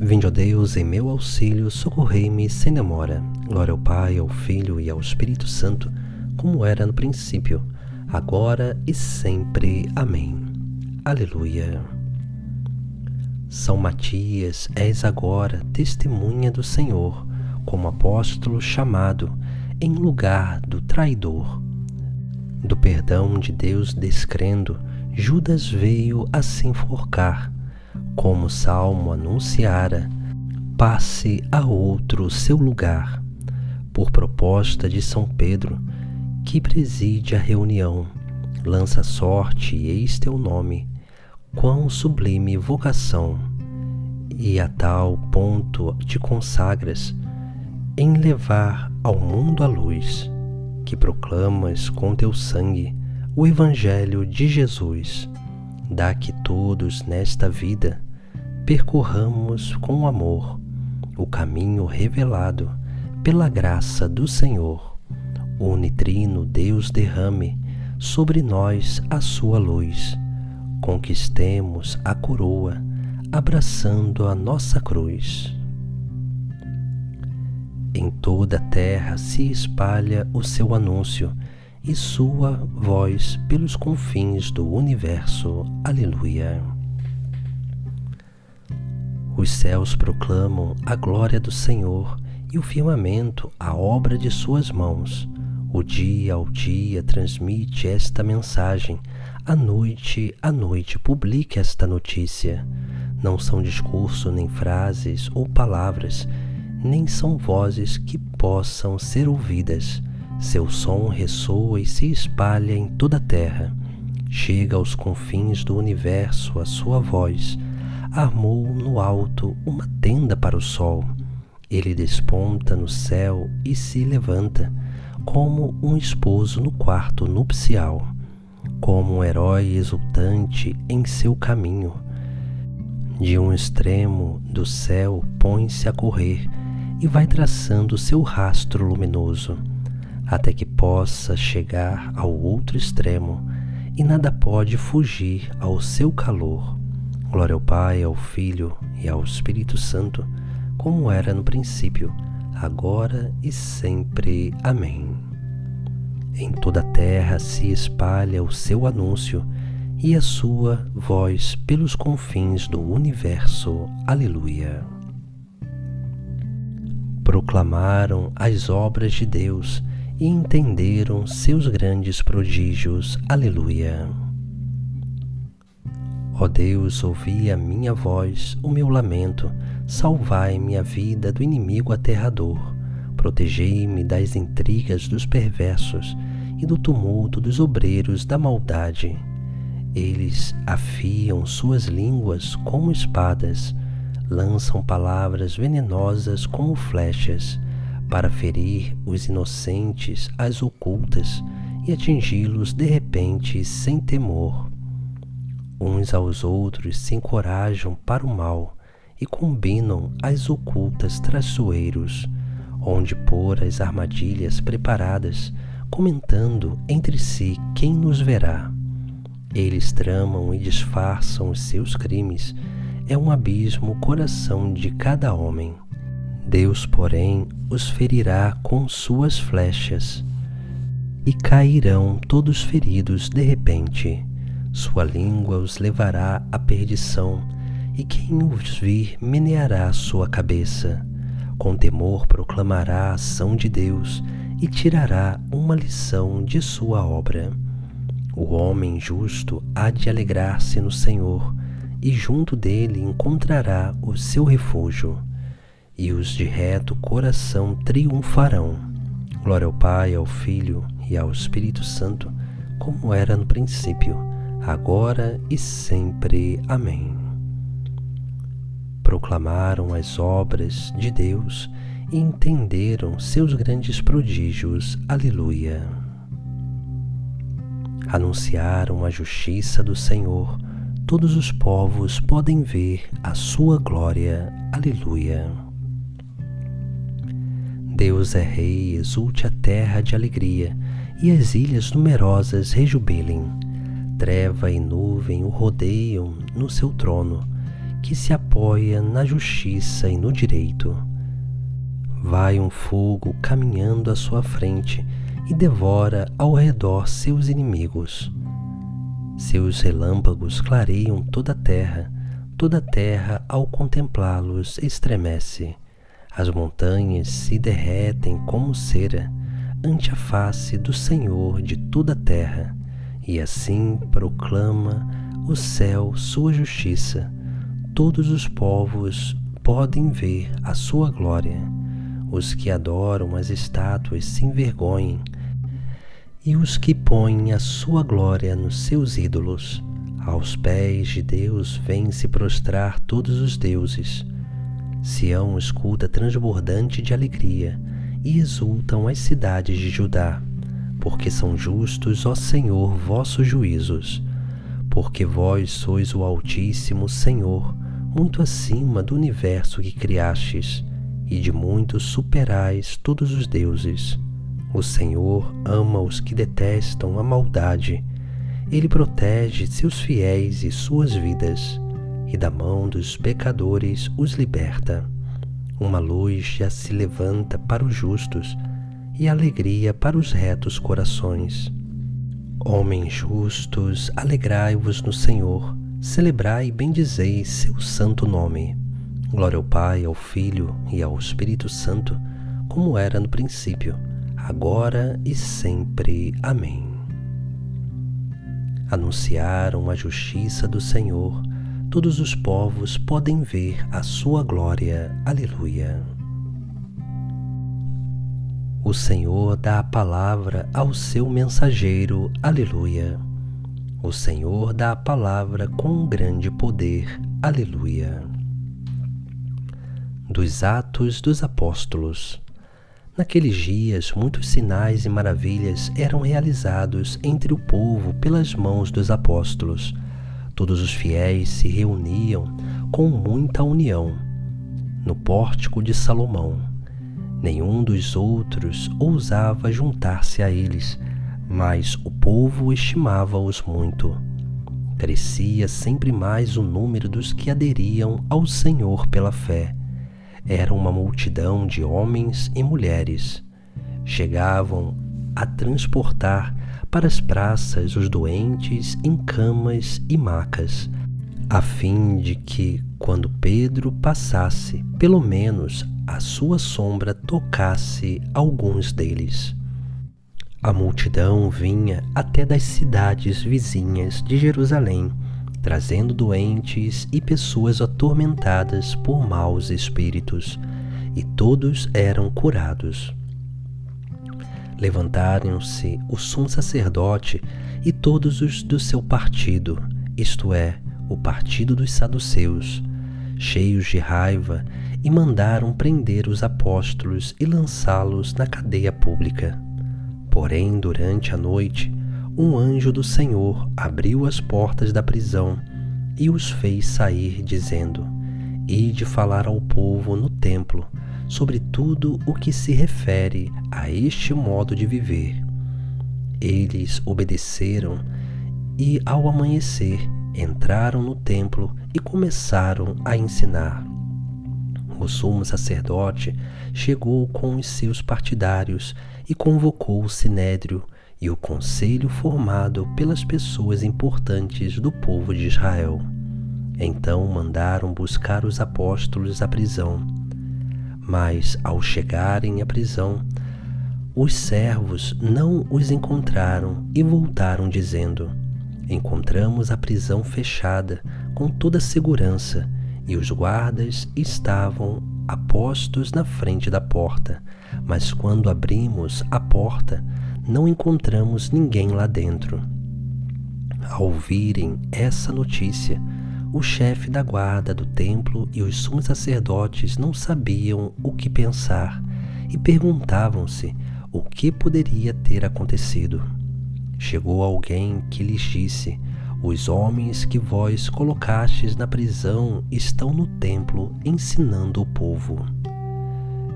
Vinde, ó Deus, em meu auxílio, socorrei-me sem demora. Glória ao Pai, ao Filho e ao Espírito Santo, como era no princípio, agora e sempre. Amém. Aleluia. São Matias, és agora testemunha do Senhor, como apóstolo chamado, em lugar do traidor. Do perdão de Deus descrendo, Judas veio a se enforcar. Como o Salmo anunciara, passe a outro seu lugar. Por proposta de São Pedro, que preside a reunião, lança a sorte e eis teu nome, quão sublime vocação, e a tal ponto te consagras, em levar ao mundo a luz, que proclamas com teu sangue o Evangelho de Jesus. Dá que todos nesta vida percorramos com amor o caminho revelado pela graça do Senhor. O unitrino Deus derrame sobre nós a sua luz. Conquistemos a coroa, abraçando a nossa cruz. Em toda a terra se espalha o seu anúncio e sua voz pelos confins do universo. Aleluia. Os céus proclamam a glória do Senhor e o firmamento a obra de suas mãos. O dia ao dia transmite esta mensagem, à noite publique esta notícia. Não são discurso, nem frases ou palavras, nem são vozes que possam ser ouvidas. Seu som ressoa e se espalha em toda a terra. Chega aos confins do universo a sua voz. Armou no alto uma tenda para o sol. Ele desponta no céu e se levanta, como um esposo no quarto nupcial, como um herói exultante em seu caminho. De um extremo do céu põe-se a correr e vai traçando seu rastro luminoso, até que possa chegar ao outro extremo, e nada pode fugir ao seu calor. Glória ao Pai, ao Filho e ao Espírito Santo, como era no princípio, agora e sempre. Amém. Em toda a terra se espalha o seu anúncio e a sua voz pelos confins do universo. Aleluia. Proclamaram as obras de Deus e entenderam seus grandes prodígios. Aleluia. Ó Deus, ouvi a minha voz, o meu lamento, salvai-me a vida do inimigo aterrador, protegei-me das intrigas dos perversos e do tumulto dos obreiros da maldade. Eles afiam suas línguas como espadas, lançam palavras venenosas como flechas, para ferir os inocentes às ocultas e atingi-los de repente sem temor. Uns aos outros se encorajam para o mal e combinam as ocultas traiçoeiros, onde pôr as armadilhas preparadas, comentando entre si quem nos verá. Eles tramam e disfarçam os seus crimes, é um abismo o coração de cada homem. Deus, porém, os ferirá com suas flechas, e cairão todos feridos de repente. Sua língua os levará à perdição, e quem os vir meneará sua cabeça. Com temor proclamará a ação de Deus, e tirará uma lição de sua obra. O homem justo há de alegrar-se no Senhor, e junto dele encontrará o seu refúgio. E os de reto coração triunfarão. Glória ao Pai, ao Filho e ao Espírito Santo, como era no princípio, agora e sempre. Amém. Proclamaram as obras de Deus e entenderam seus grandes prodígios. Aleluia. Anunciaram a justiça do Senhor, todos os povos podem ver a sua glória. Aleluia. Deus é Rei, exulte a terra de alegria, e as ilhas numerosas rejubilem. Treva e nuvem o rodeiam no seu trono, que se apoia na justiça e no direito. Vai um fogo caminhando à sua frente e devora ao redor seus inimigos. Seus relâmpagos clareiam toda a terra ao contemplá-los estremece. As montanhas se derretem como cera ante a face do Senhor de toda a terra, e assim proclama o céu sua justiça. Todos os povos podem ver a sua glória. Os que adoram as estátuas se envergonhem, e os que põem a sua glória nos seus ídolos. Aos pés de Deus vêm se prostrar todos os deuses. Sião escuta transbordante de alegria, e exultam as cidades de Judá, porque são justos, ó Senhor, vossos juízos. Porque vós sois o Altíssimo Senhor, muito acima do universo que criastes, e de muito superais todos os deuses. O Senhor ama os que detestam a maldade. Ele protege seus fiéis e suas vidas, e da mão dos pecadores os liberta. Uma luz já se levanta para os justos, e alegria para os retos corações. Homens justos, alegrai-vos no Senhor, celebrai e bendizei seu santo nome. Glória ao Pai, ao Filho e ao Espírito Santo, como era no princípio, agora e sempre. Amém. Anunciaram a justiça do Senhor, todos os povos podem ver a sua glória. Aleluia. O Senhor dá a palavra ao seu mensageiro. Aleluia. O Senhor dá a palavra com grande poder. Aleluia. Dos Atos dos Apóstolos. Naqueles dias, muitos sinais e maravilhas eram realizados entre o povo pelas mãos dos apóstolos. Todos os fiéis se reuniam com muita união no pórtico de Salomão. Nenhum dos outros ousava juntar-se a eles, mas o povo estimava-os muito. Crescia sempre mais o número dos que aderiam ao Senhor pela fé. Era uma multidão de homens e mulheres. Chegavam a transportar para as praças os doentes em camas e macas, a fim de que, quando Pedro passasse, pelo menos a sua sombra tocasse alguns deles. A multidão vinha até das cidades vizinhas de Jerusalém, trazendo doentes e pessoas atormentadas por maus espíritos, e todos eram curados. Levantaram-se o sumo sacerdote e todos os do seu partido, isto é, o partido dos saduceus, cheios de raiva, e mandaram prender os apóstolos e lançá-los na cadeia pública. Porém, durante a noite, um anjo do Senhor abriu as portas da prisão e os fez sair, dizendo: Ide falar ao povo no templo sobre tudo o que se refere a este modo de viver. Eles obedeceram e, ao amanhecer, entraram no templo e começaram a ensinar. O sumo sacerdote chegou com os seus partidários e convocou o sinédrio e o conselho formado pelas pessoas importantes do povo de Israel. Então mandaram buscar os apóstolos à prisão. Mas, ao chegarem à prisão, os servos não os encontraram e voltaram dizendo: Encontramos a prisão fechada com toda segurança e os guardas estavam apostos na frente da porta, mas quando abrimos a porta, não encontramos ninguém lá dentro. Ao ouvirem essa notícia, o chefe da guarda do templo e os sumos sacerdotes não sabiam o que pensar e perguntavam-se o que poderia ter acontecido. Chegou alguém que lhes disse: Os homens que vós colocastes na prisão estão no templo ensinando o povo.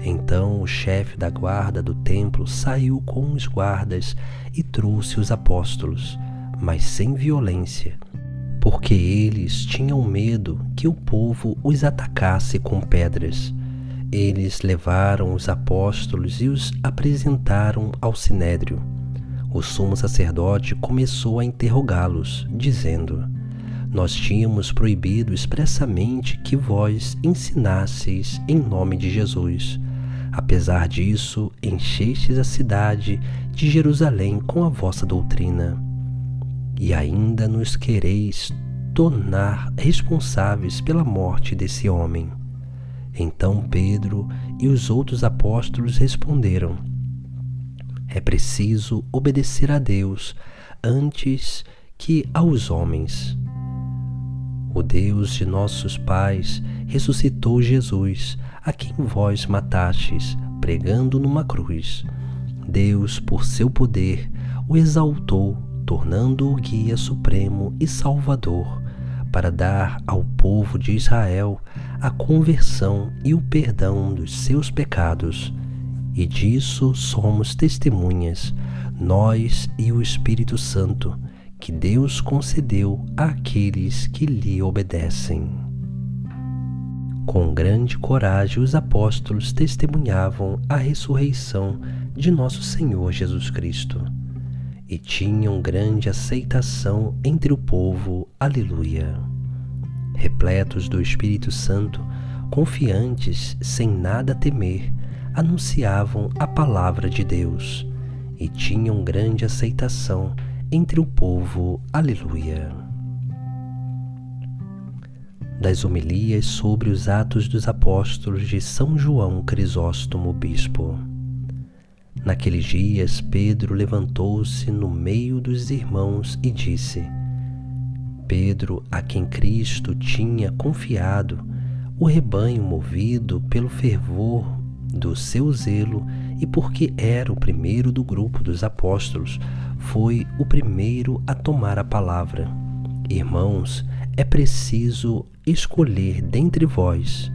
Então o chefe da guarda do templo saiu com os guardas e trouxe os apóstolos, mas sem violência, porque eles tinham medo que o povo os atacasse com pedras. Eles levaram os apóstolos e os apresentaram ao sinédrio. O sumo sacerdote começou a interrogá-los, dizendo: Nós tínhamos proibido expressamente que vós ensinasseis em nome de Jesus. Apesar disso, enchestes a cidade de Jerusalém com a vossa doutrina. E ainda nos quereis tornar responsáveis pela morte desse homem. Então Pedro e os outros apóstolos responderam: É preciso obedecer a Deus antes que aos homens. O Deus de nossos pais ressuscitou Jesus, a quem vós matastes, pregando numa cruz. Deus, por seu poder, o exaltou, tornando-o guia supremo e salvador, para dar ao povo de Israel a conversão e o perdão dos seus pecados. E disso somos testemunhas, nós e o Espírito Santo, que Deus concedeu àqueles que lhe obedecem. Com grande coragem os apóstolos testemunhavam a ressurreição de nosso Senhor Jesus Cristo, e tinham grande aceitação entre o povo. Aleluia! Repletos do Espírito Santo, confiantes, sem nada temer, anunciavam a palavra de Deus, e tinham grande aceitação entre o povo. Aleluia! Das homilias sobre os Atos dos Apóstolos de São João Crisóstomo Bispo. Naqueles dias, Pedro levantou-se no meio dos irmãos e disse: Pedro, a quem Cristo tinha confiado, o rebanho, movido pelo fervor do seu zelo e porque era o primeiro do grupo dos apóstolos, foi o primeiro a tomar a palavra. Irmãos, é preciso escolher dentre vós.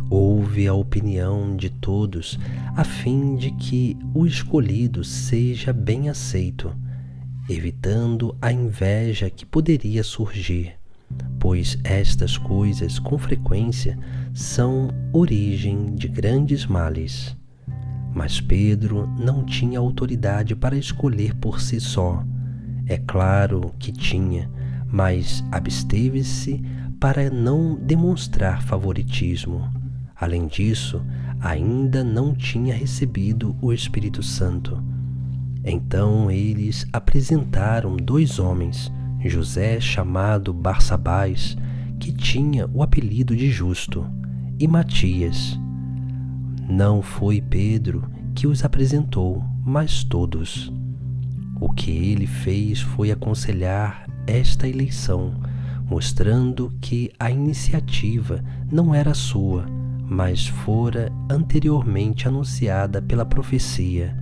Ouve a opinião de todos, a fim de que o escolhido seja bem aceito, evitando a inveja que poderia surgir, pois estas coisas, com frequência, são origem de grandes males. Mas Pedro não tinha autoridade para escolher por si só. É claro que tinha, mas absteve-se para não demonstrar favoritismo. Além disso, ainda não tinha recebido o Espírito Santo. Então eles apresentaram 2 homens, José, chamado Barsabás, que tinha o apelido de Justo, e Matias. Não foi Pedro que os apresentou, mas todos. O que ele fez foi aconselhar esta eleição, mostrando que a iniciativa não era sua, mas fora anteriormente anunciada pela profecia.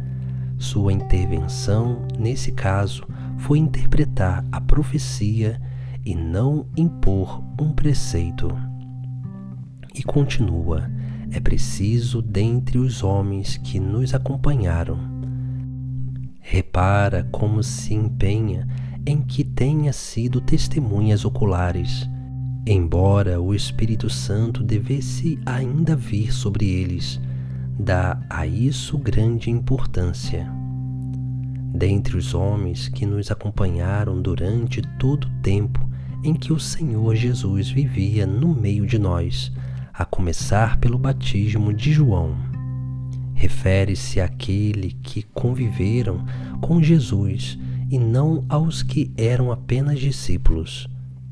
Sua intervenção, nesse caso, foi interpretar a profecia e não impor um preceito. E continua: é preciso dentre os homens que nos acompanharam. Repara como se empenha em que tenha sido testemunhas oculares, embora o Espírito Santo devesse ainda vir sobre eles. Dá a isso grande importância. Dentre os homens que nos acompanharam durante todo o tempo em que o Senhor Jesus vivia no meio de nós, a começar pelo batismo de João, refere-se àquele que conviveram com Jesus e não aos que eram apenas discípulos.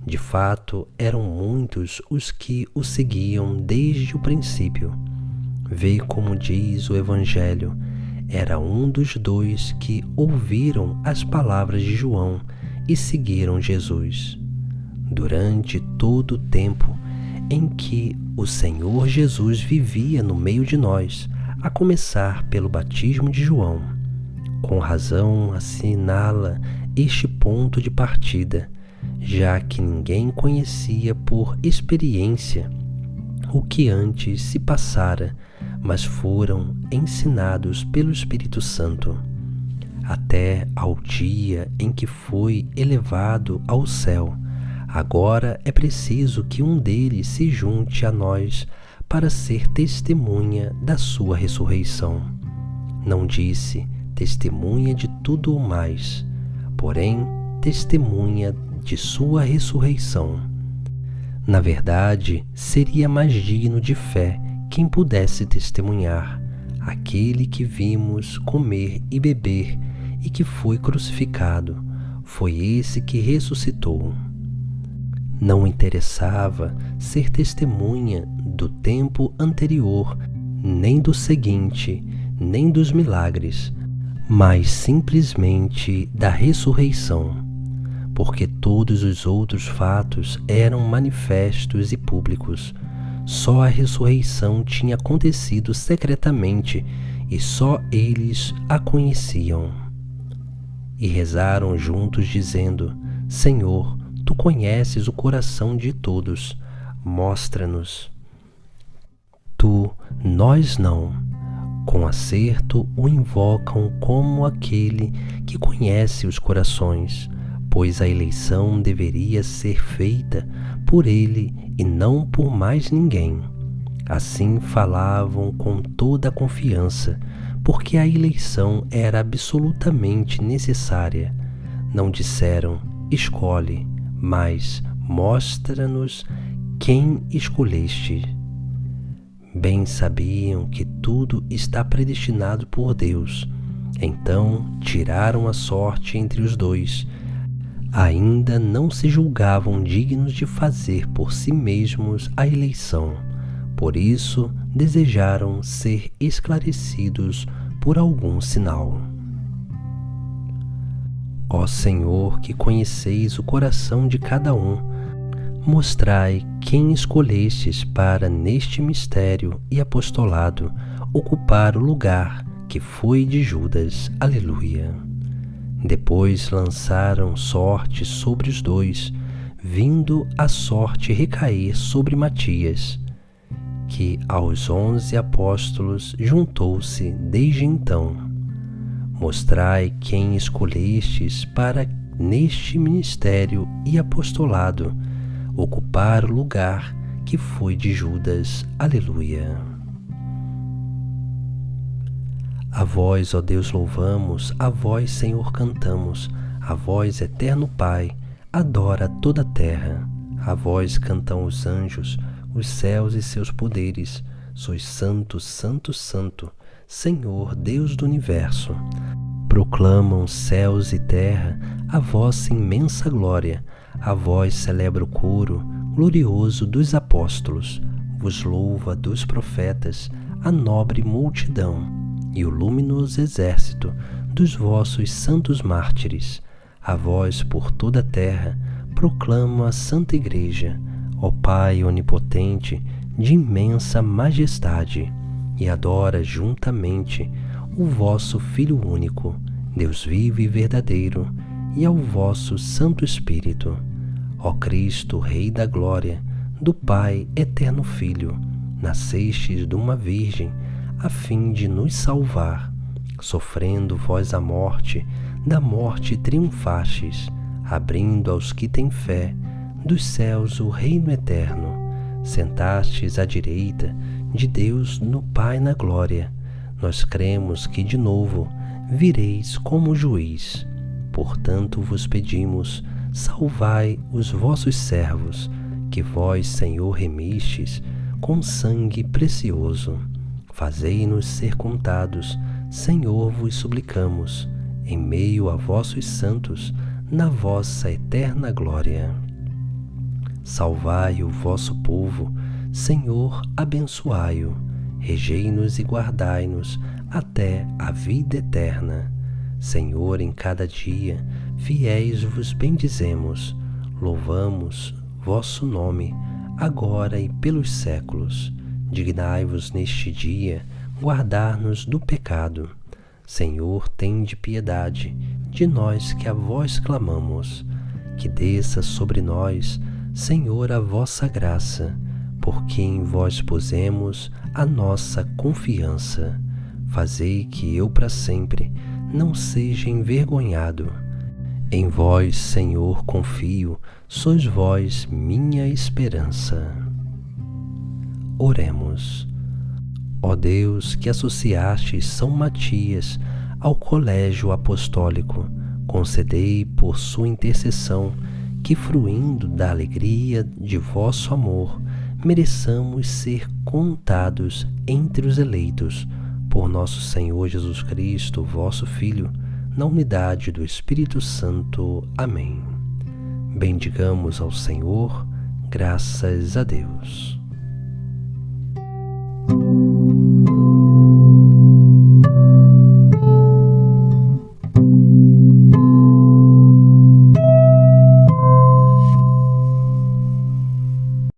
De fato, eram muitos os que o seguiam desde o princípio. Vê como diz o Evangelho: era um dos 2 que ouviram as palavras de João e seguiram Jesus. Durante todo o tempo em que o Senhor Jesus vivia no meio de nós, a começar pelo batismo de João, com razão assinala este ponto de partida, já que ninguém conhecia por experiência o que antes se passara, mas foram ensinados pelo Espírito Santo, até ao dia em que foi elevado ao céu, Agora é preciso que um deles se junte a nós para ser testemunha da sua ressurreição. Não disse testemunha de tudo o mais, porém testemunha de sua ressurreição. Na verdade, seria mais digno de fé quem pudesse testemunhar: aquele que vimos comer e beber e que foi crucificado, foi esse que ressuscitou. Não interessava ser testemunha do tempo anterior, nem do seguinte, nem dos milagres, mas simplesmente da ressurreição, porque todos os outros fatos eram manifestos e públicos. Só a ressurreição tinha acontecido secretamente e só eles a conheciam. E rezaram juntos dizendo: Senhor, Tu conheces o coração de todos, mostra-nos. Tu, nós não. Com acerto o invocam como aquele que conhece os corações, pois a eleição deveria ser feita por ele e não por mais ninguém. Assim falavam com toda a confiança, porque a eleição era absolutamente necessária. Não disseram: escolhe, mas mostra-nos quem escolheste. Bem sabiam que tudo está predestinado por Deus. Então tiraram a sorte entre os dois. Ainda não se julgavam dignos de fazer por si mesmos a eleição. Por isso desejaram ser esclarecidos por algum sinal. Ó Senhor, que conheceis o coração de cada um, mostrai quem escolhestes para, neste mistério e apostolado, ocupar o lugar que foi de Judas. Aleluia. Depois lançaram sorte sobre os dois, vindo a sorte recair sobre Matias, que aos 11 apóstolos juntou-se desde então. Mostrai quem escolhestes para, neste ministério e apostolado, ocupar o lugar que foi de Judas. Aleluia. A vós, ó Deus, louvamos, a vós, Senhor, cantamos, a vós, eterno Pai, adora toda a terra. A vós cantam os anjos, os céus e seus poderes. Sois santo, santo, santo, Senhor, Deus do universo. Proclamam céus e terra a vossa imensa glória. A vós celebra o coro glorioso dos apóstolos. Vos louva dos profetas a nobre multidão e o luminoso exército dos vossos santos mártires. A vós por toda a terra proclama a Santa Igreja, ó Pai onipotente de imensa majestade, e adora juntamente o vosso Filho único, Deus vivo e verdadeiro, e ao vosso Santo Espírito, ó Cristo, Rei da Glória, do Pai eterno Filho, nascestes de uma virgem, a fim de nos salvar. Sofrendo vós a morte, da morte triunfastes, abrindo aos que têm fé dos céus o reino eterno. Sentastes à direita de Deus no Pai na glória. Nós cremos que de novo vireis como juiz. Portanto vos pedimos, salvai os vossos servos, que vós, Senhor, remistes com sangue precioso. Fazei-nos ser contados, Senhor, vos suplicamos, em meio a vossos santos, na vossa eterna glória. Salvai o vosso povo, Senhor, abençoai-o, regei-nos e guardai-nos até a vida eterna. Senhor, em cada dia, fiéis vos bendizemos, louvamos vosso nome, agora e pelos séculos. Dignai-vos neste dia guardar-nos do pecado. Senhor, tende piedade de nós que a vós clamamos. Que desça sobre nós, Senhor, a vossa graça, porque em vós pusemos a nossa Fazei que eu para sempre não seja envergonhado. Em vós, Senhor, confio, sois vós minha esperança. Oremos. Ó Deus, que associastes São Matias ao colégio apostólico, concedei por sua intercessão que, fruindo da alegria de vosso amor, mereçamos ser contados entre os eleitos, por nosso Senhor Jesus Cristo, vosso Filho, na unidade do Espírito Santo. Amém. Bendigamos ao Senhor, graças a Deus.